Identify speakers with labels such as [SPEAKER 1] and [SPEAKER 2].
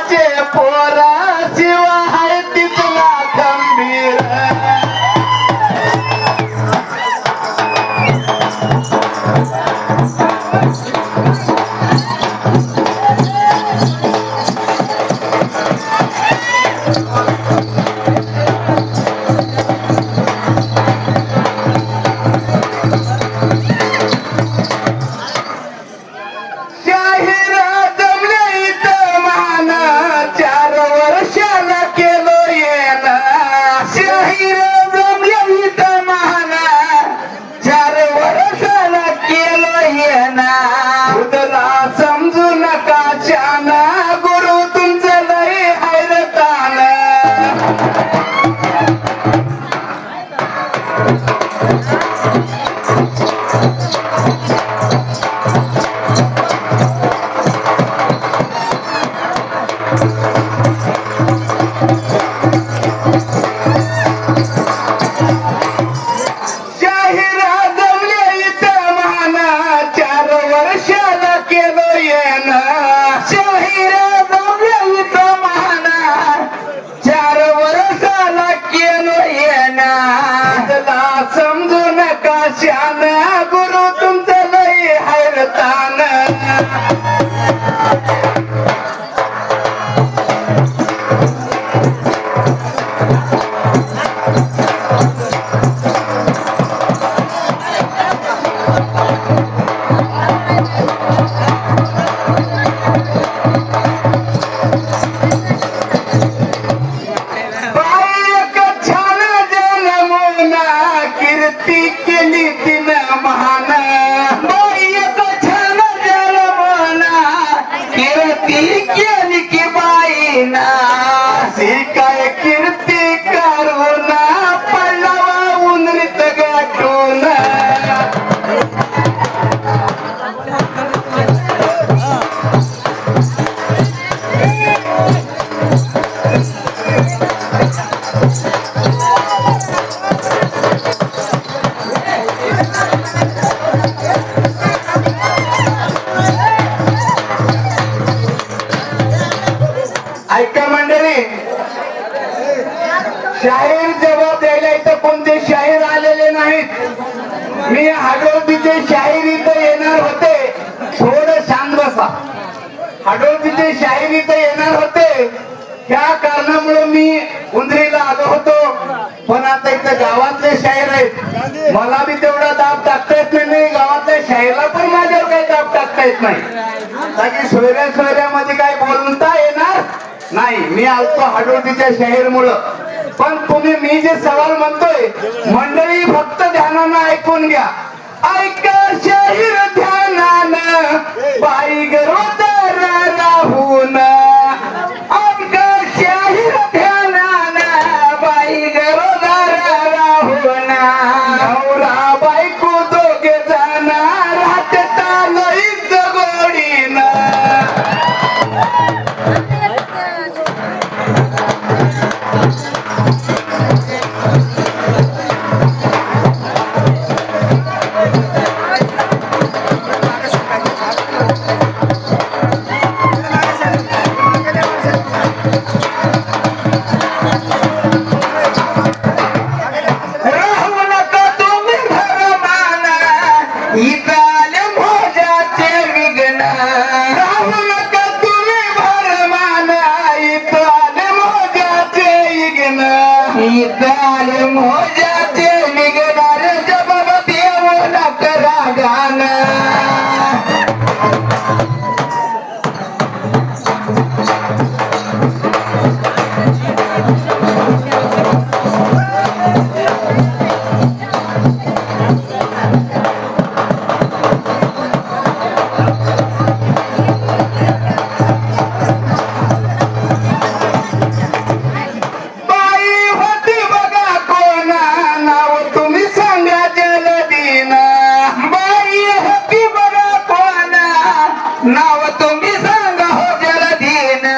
[SPEAKER 1] गावाचे पोरा शिवा आहे तिथला खंबीर समजू नका चाना गुरु तुमचं लय हैरतान समजू नका शान गुरु तुमचं लय हैरतान केली तिन महान छान जन्मना कीर्ती केली की बाईना काय कीर्ती करून पडला उन्रीत गाठून ऐका मंडळी शाहीर जबाब द्यायला इथं कोणते शाहीर आलेले नाहीत मी हाडोळीचे शाहीर इथं येणार होते थोडं शांत बसा हाडोळीचे शाहीर इथं येणार होते त्या कारणामुळे मी उंदरीला आलो होतो पण आता इथं गावातले शाहीर आहेत मला बी तेवढा दाब टाकता येत नाही गावातल्या शाहीरला पण माझ्यावर काही दाब टाकता येत नाही सोयऱ्यामध्ये काय बोलता येणार नाही मी आलतो हाडोटीच्या शाहीर मुळे पण तुम्ही मी जे सवाल म्हणतोय मंडळी फक्त ध्यानानं ऐकून घ्या ऐका शाहीर ध्यानानं बाई गरोदर राहून ऐका शाहीर ध्यानानं बाई गरोदर राहून नवरा बायको दोघे जाणार राहता लईच गोडीनं मोजाचे निघणार जबाब देऊ नका गाणं नाव तुम्ही सांगा हो जलदीना